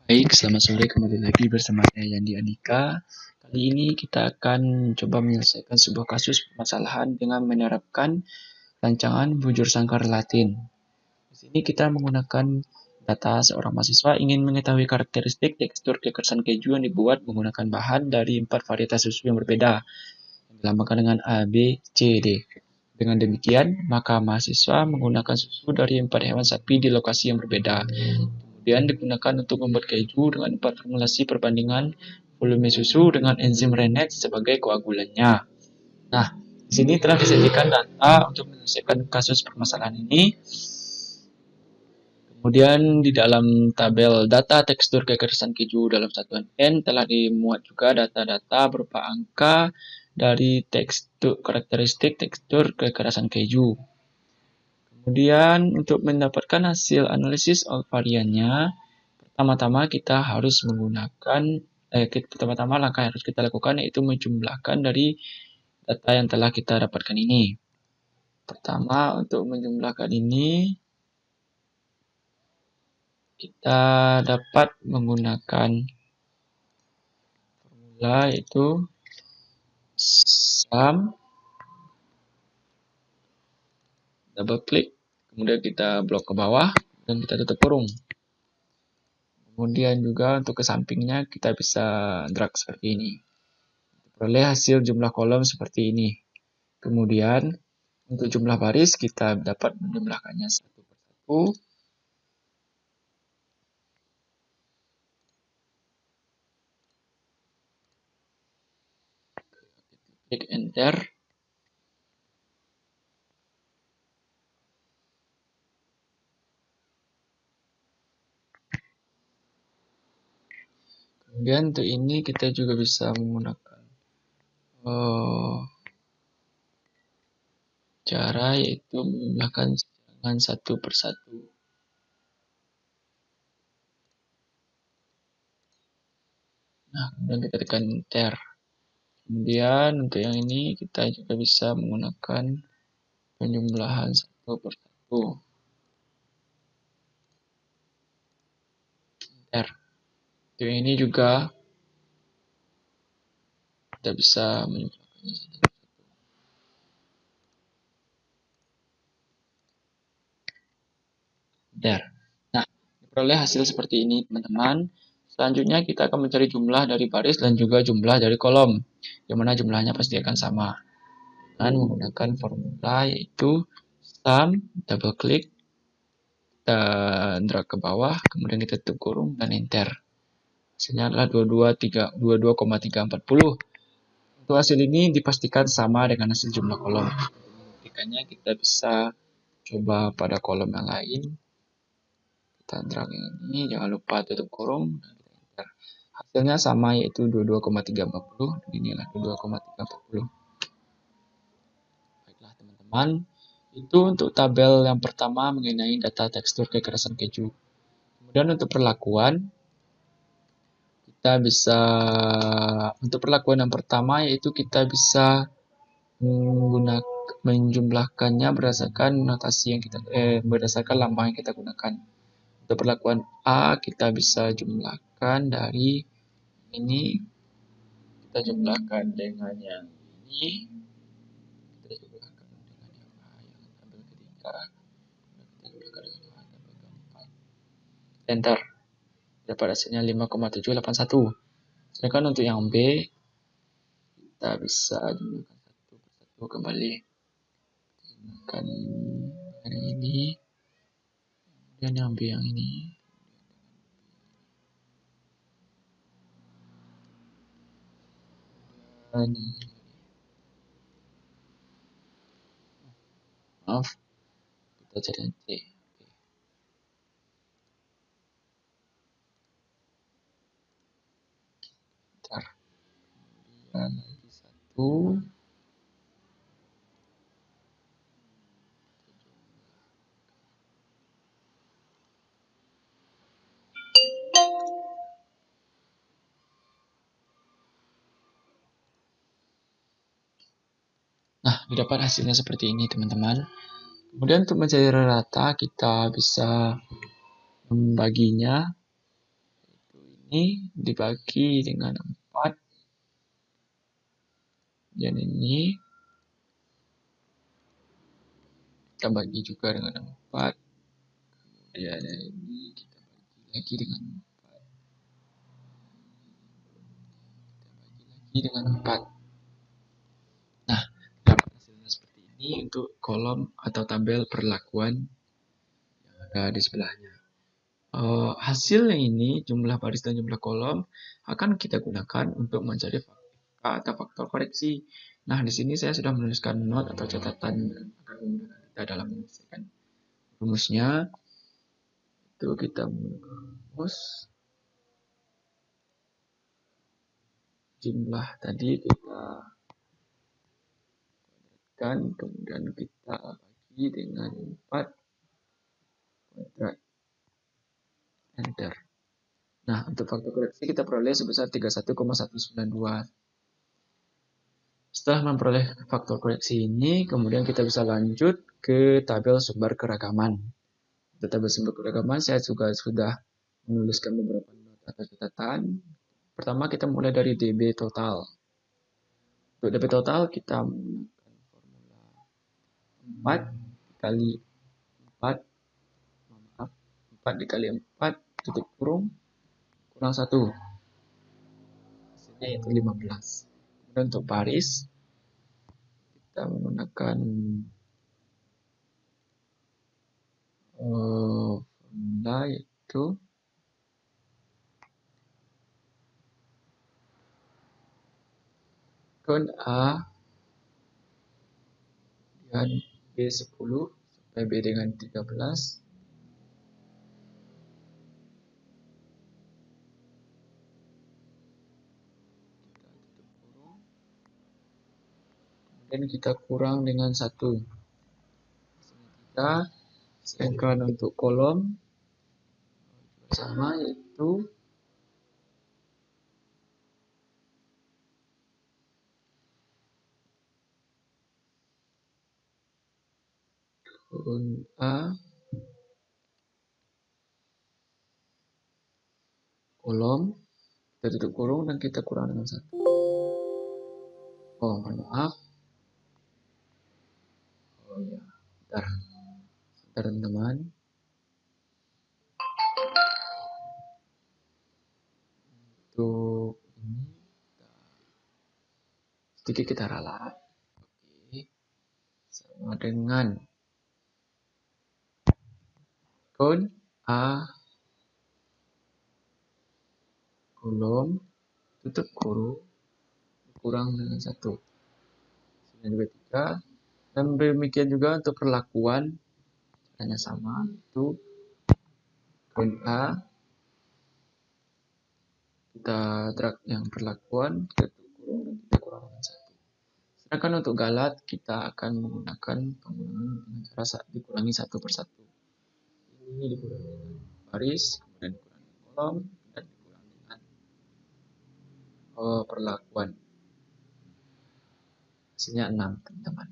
Baik, selamat sore, kembali lagi bersama saya Yandi Andika. Kali ini kita akan coba menyelesaikan sebuah kasus permasalahan dengan menerapkan rancangan bujur sangkar Latin. Di sini kita menggunakan data seorang mahasiswa ingin mengetahui karakteristik tekstur kekerasan keju yang dibuat menggunakan bahan dari 4 varietas susu yang berbeda, yang dilambangkan dengan A, B, C, D. Dengan demikian, maka mahasiswa menggunakan susu dari 4 hewan sapi di lokasi yang berbeda. Kemudian digunakan untuk membuat keju dengan 4 formulasi perbandingan volume susu dengan enzim Rennet sebagai koagulannya. Nah, di sini telah disajikan data untuk menyelesaikan kasus permasalahan ini. Kemudian di dalam tabel data tekstur kekerasan keju dalam satuan N telah dimuat juga data-data berupa angka dari karakteristik tekstur kekerasan keju. Kemudian untuk mendapatkan hasil analisis variannya, pertama-tama kita harus menggunakan pertama-tama langkah yang harus kita lakukan yaitu menjumlahkan dari data yang telah kita dapatkan ini. Pertama, untuk menjumlahkan ini kita dapat menggunakan formula yaitu sum, double klik, kemudian kita blok ke bawah dan kita tutup kurung. Kemudian juga untuk ke sampingnya kita bisa drag seperti ini. Peroleh hasil jumlah kolom seperti ini. Kemudian untuk jumlah baris kita dapat menjumlahkannya satu persatu. Klik enter. Kemudian untuk ini kita juga bisa menggunakan cara yaitu menjumlahkan dengan satu persatu. Nah, kemudian kita tekan enter. Kemudian untuk yang ini kita juga bisa menggunakan penjumlahan satu persatu. Enter. Untuk ini juga kita bisa menjumlahkannya satu persatu. Enter. Nah, diperoleh hasil seperti ini teman-teman. Selanjutnya kita akan mencari jumlah dari baris dan juga jumlah dari kolom, yang mana jumlahnya pasti akan sama. Dan menggunakan formula yaitu sum, double klik, kita drag ke bawah, kemudian kita tutup kurung dan enter. Hasilnya adalah 22,340. Untuk hasil ini dipastikan sama dengan hasil jumlah kolom. Membuktikannya kita bisa coba pada kolom yang lain. Kita drag ini, jangan lupa tutup kurung. Hasilnya sama yaitu 22,340. Inilah 22,340. Baiklah teman-teman, itu untuk tabel yang pertama mengenai data tekstur kekerasan keju. Kemudian untuk perlakuan, kita bisa untuk perlakuan yang pertama yaitu kita bisa menjumlahkannya berdasarkan notasi yang kita berdasarkan lambang yang kita gunakan. Untuk perlakuan A kita bisa jumlahkan dari ini, kita jumlahkan dengan yang ini, kita jumlahkan dengan yang A yang tabel ketiga, kita jumlahkan dengan A tabel keempat. Enter. Dapat hasilnya 5,781. Sedangkan untuk yang B kita bisa jumlahkan satu persatu kembali. Jumlahkan ini, kemudian yang B yang ini. Maaf, kita cari yang C. Bentar. Kemudian lagi satu. Nah, didapat hasilnya seperti ini teman-teman. Kemudian untuk mencari rata kita bisa membaginya ini dibagi dengan 4, dan ini kita bagi juga dengan 4, kemudian ini kita bagi lagi dengan 4, kita bagi lagi dengan 4. Nah, dapat hasilnya seperti ini untuk kolom atau tabel perlakuan yang ada di sebelahnya. Hasil yang ini, jumlah baris dan jumlah kolom, akan kita gunakan untuk mencari atau faktor koreksi. Nah, di sini saya sudah menuliskan note atau catatan agar memudahkan kita dalam menyelesaikan. Rumusnya itu kita menggunakan rumus jumlah tadi kita kuadratkan, kemudian kita bagi dengan 4 kuadrat, enter. Nah, untuk faktor koreksi kita peroleh sebesar 31,192. Setelah memperoleh faktor koreksi ini, kemudian kita bisa lanjut ke tabel sumber keragaman. Untuk tabel sumber keragaman, saya juga sudah menuliskan beberapa not atau catatan. Pertama, kita mulai dari DB total. Untuk DB total, kita menggunakan formula 4 kali 4, maaf, 4 dikali 4, tutup kurung, kurang 1. Hasilnya yaitu 15. Kemudian untuk baris, kita menggunakan formula yaitu kon A dan B10 sampai B dengan 13. Dan kita kurang dengan 1. Kita sedangkan untuk kolom sama, yaitu kon A kolom, kita tutup kurung dan kita kurang dengan 1. Oh, maaf. Oh ya, bentar teman-teman. Untuk ini sedikit kita ralat. Oke. Sama dengan kon A kolom, tutup kurung, kurang dengan 1. Hasilnya juga 3. Dan demikian juga untuk perlakuan, hanya sama, itu kon A, kita drag yang perlakuan, kita kurung, dan kita kurang dengan 1. Sedangkan untuk galat, kita akan menggunakan pengulangan dengan cara dikurangi 1 per 1. Ini dikurangi dengan baris, kemudian dikurangi kolom, dan dikurangi dengan perlakuan. Hasilnya 6, teman-teman.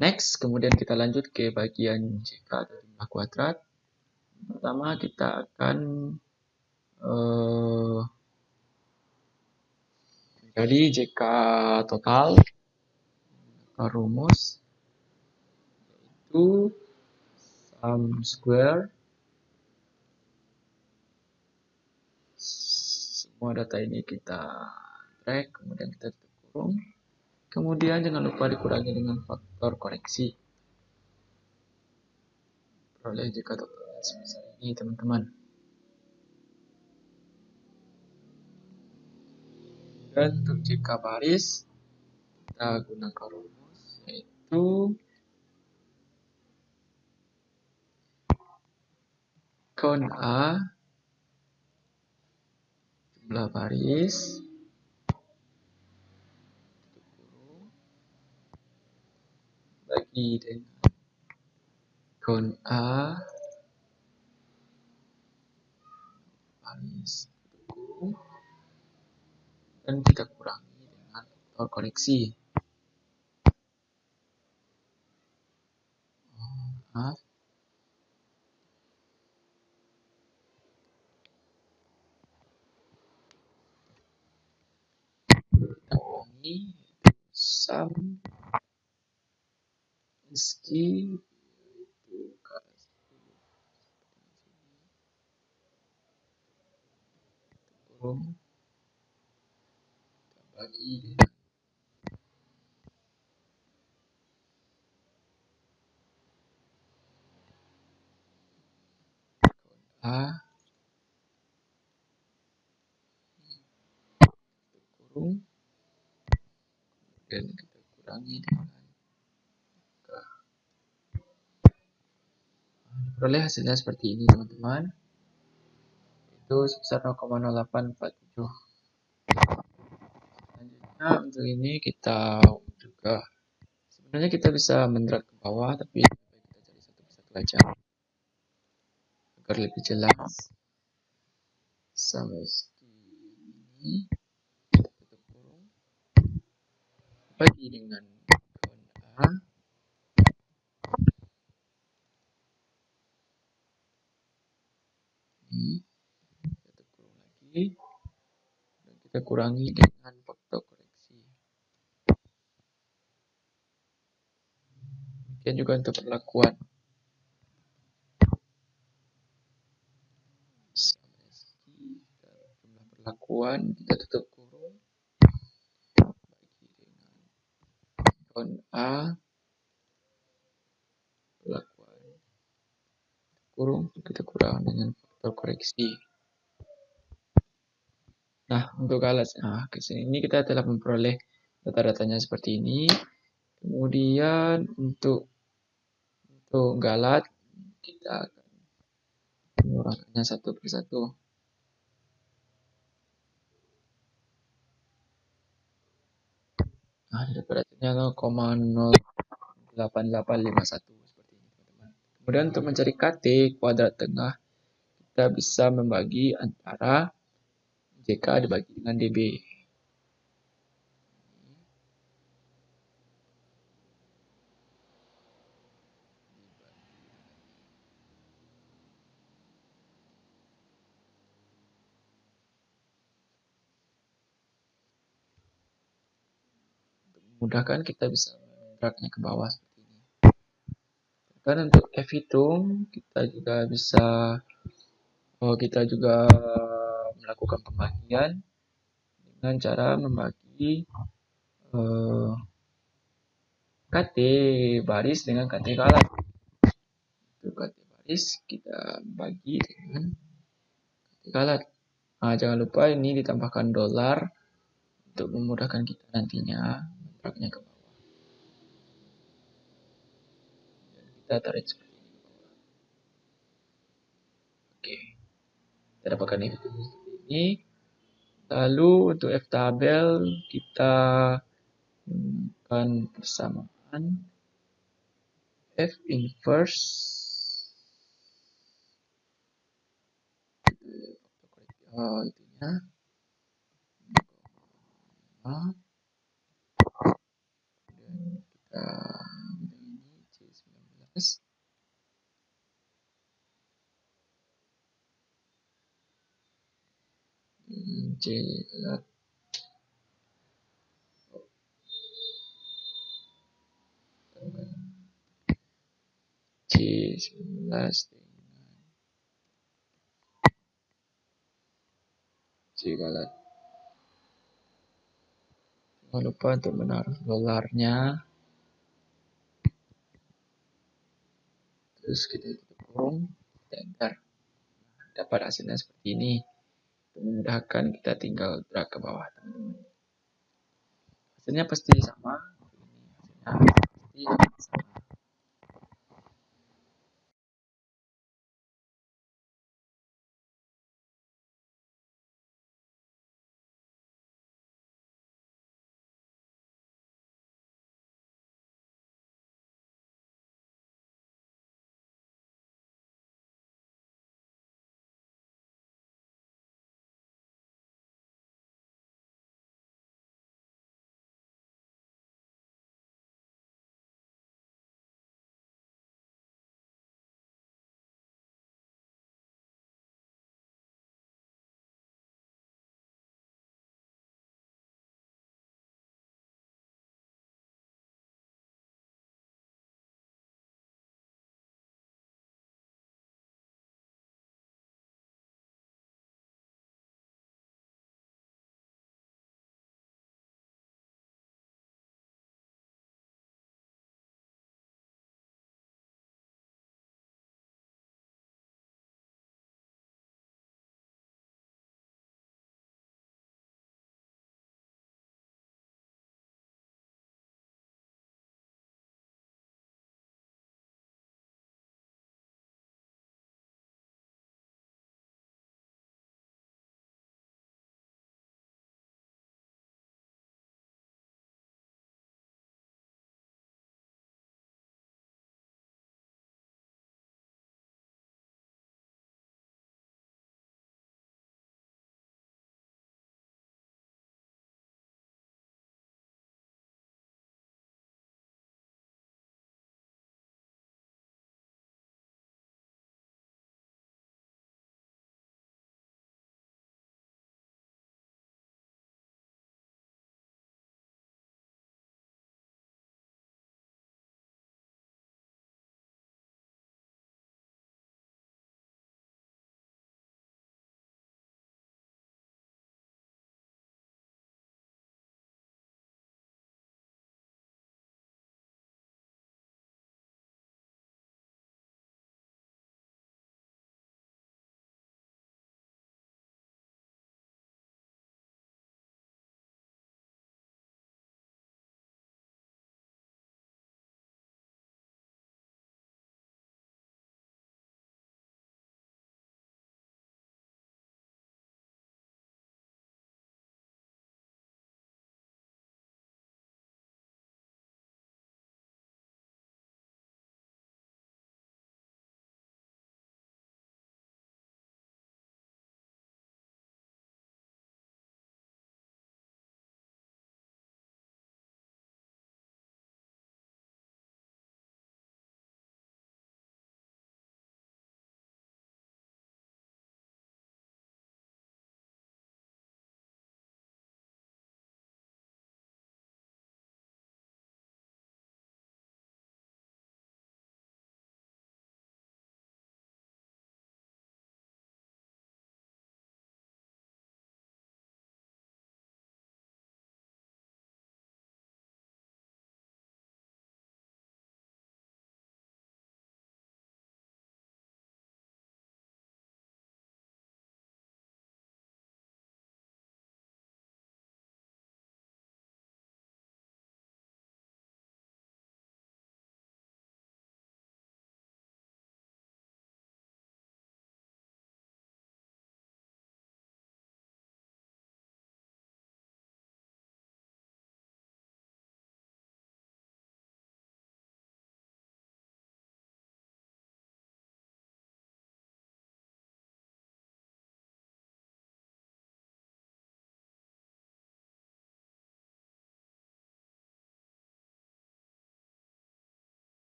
Next, kemudian kita lanjut ke bagian JK atau jumlah kuadrat. Pertama, kita akan mencari JK total. Rumus yaitu sum square. Semua data ini kita drag, kemudian kita tutup kurung. Kemudian jangan lupa dikurangi dengan faktor koreksi. Peroleh JK total sebesar ini, teman-teman. Dan untuk JK baris, kita gunakan rumus yaitu kon A jumlah baris bagi dengan kon A baris dan kita kurangi dengan faktor koreksi. Maaf. ini sum SQ kurung bagi dengan A kurung dan kita kurangi dengan K. Peroleh hasilnya seperti ini teman-teman, itu sebesar 0,0847. Selanjutnya untuk ini kita juga sebenarnya kita bisa mendrag ke bawah, tapi kita cari satu persatu aja agar lebih jelas. Sampai ini tutup kurung bagi dengan kawan A ini tutup kurung lagi dan kita kurangi dengan faktor koreksi. Demikian juga untuk perlakuan jumlah perlakuan kita tutup kurung bagi dengan kawan A perlakuan kurung kita kurang dengan faktor koreksi. Nah, untuk alat kesini kita telah memperoleh data-datanya seperti ini. Kemudian untuk galat kita akan mengurangkannya satu persatu. Nah, beratnya 0,08851 seperti ini, teman-teman. Kemudian untuk mencari KT kuadrat tengah, kita bisa membagi antara JK dibagi dengan DB. Untuk memudahkan kita bisa mendragnya ke bawah seperti ini. Dan untuk F hitung kita juga melakukan pembagian dengan cara membagi KT baris dengan KT galat. Untuk KT baris kita bagi dengan KT galat. Nah, jangan lupa ini ditambahkan dolar untuk memudahkan kita nantinya mendragnya ke bawah. Dan kita tarik seperti ini ke bawah. Oke, kita dapatkan F seperti ini. Lalu untuk F tabel kita menggunakan persamaan F inverse itunya dan kita ini C19 C C19 dengan C galat. Jangan lupa untuk menaruh dolarnya. Terus kita tutup kurung, kita enter. Dapat hasilnya seperti ini. Untuk memudahkan kita tinggal drag ke bawah, teman-teman. Hasilnya pasti sama. Ini hasilnya pasti sama.